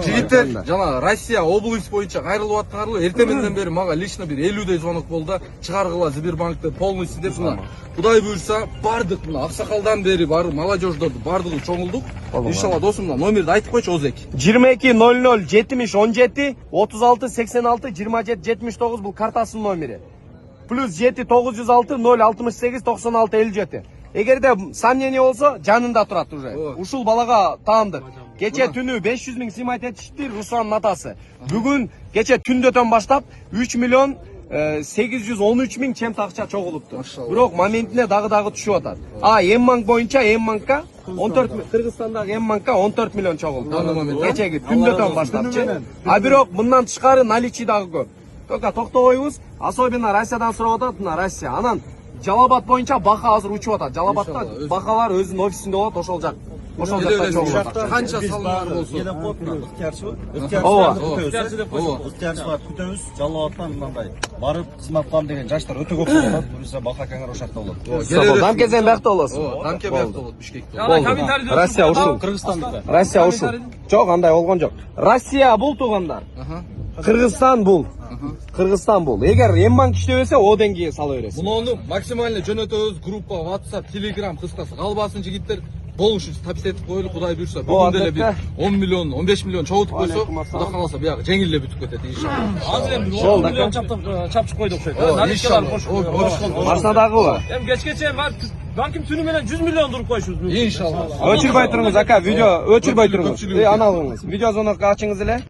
Жигиттер жана Россия область боюнча кайрылып аткарылып, эртеменден бери мага лично бир 50дей звонок болду. Чыгаргыла Сбербанктен полностью деп мына. Кудай буйрса, бардык мына аксакалдан бери бар молодеждорду бардыгы чоңулдук. Иншалла досум мына номерди айтып койчу Озек. 2200 70 17 36 86 27 79 бул картасынын номери. Плюс 7 906 068 96 57. Эгерде сомнение болсо, жанында турат уже. Ушул балага таандык. Кече түнү 500 000 симайт этишти Русландын атасы. Бүгүн кече түндөтөн баштап 3 миллион 813 000 чемт акча чогулупту. Бирок моментине дагы түшүп атат. М-банк боюнча М-банкка 14 Кыргызстандагы М-банкка 14 миллион чогулду. Кечеги түндөтөн баштапчы. Бирок мындан тышкары наличий дагы көп. Только токтобойбуз. Особенно Россиядан сурап атат, мына Россия. Анан Жалал-Абад боюнча бака азыр учуп атат. Жалал-Абадта бакалар өзүнүн офисинде болот, ошол жакта чогулат. Канча салымдар болсун? Ыктыярчы бар, күтөбүз. Жалал-Абадтан мындай барып кызмат кылам деген жаштар өтө көп болот. Буюрса бака кеңер ошакта болот. Дамке сен биякта болосуң. Дамке биякта болот Бишкекте. Россия ушул. Кыргызстандыкы. Россия ушул. Жок, андай болгон жок. Россия бул туугандар. Кыргызстан бул. Кыргызстан бул. Эгер М-банк иштебесе, о деңгейге сала бересиз. Муну максимально жөнөтөбүз. Группа, WhatsApp, Telegram кыскасы калбасын жигиттер. Болуш үчүн тапсир этип коелу, Кудай буйрса. Бүгүн деле бир 10 миллион, 15 миллион чогултуп койсо, Кудай кааласа бияга жеңил эле бүтүп кетет иншалла. Азыр эми 10 миллион чапчып койду окшойт. Наличкалар кошкон. Марсадагы. Эми кечке чейин бар банким түнү менен 100 миллион туруп коюшубуз. Иншалла. Өчүрбөй туруңуз ака, видео өчүрбөй туруңуз. Аналыгыңыз. Видео звонок ачыңыз эле.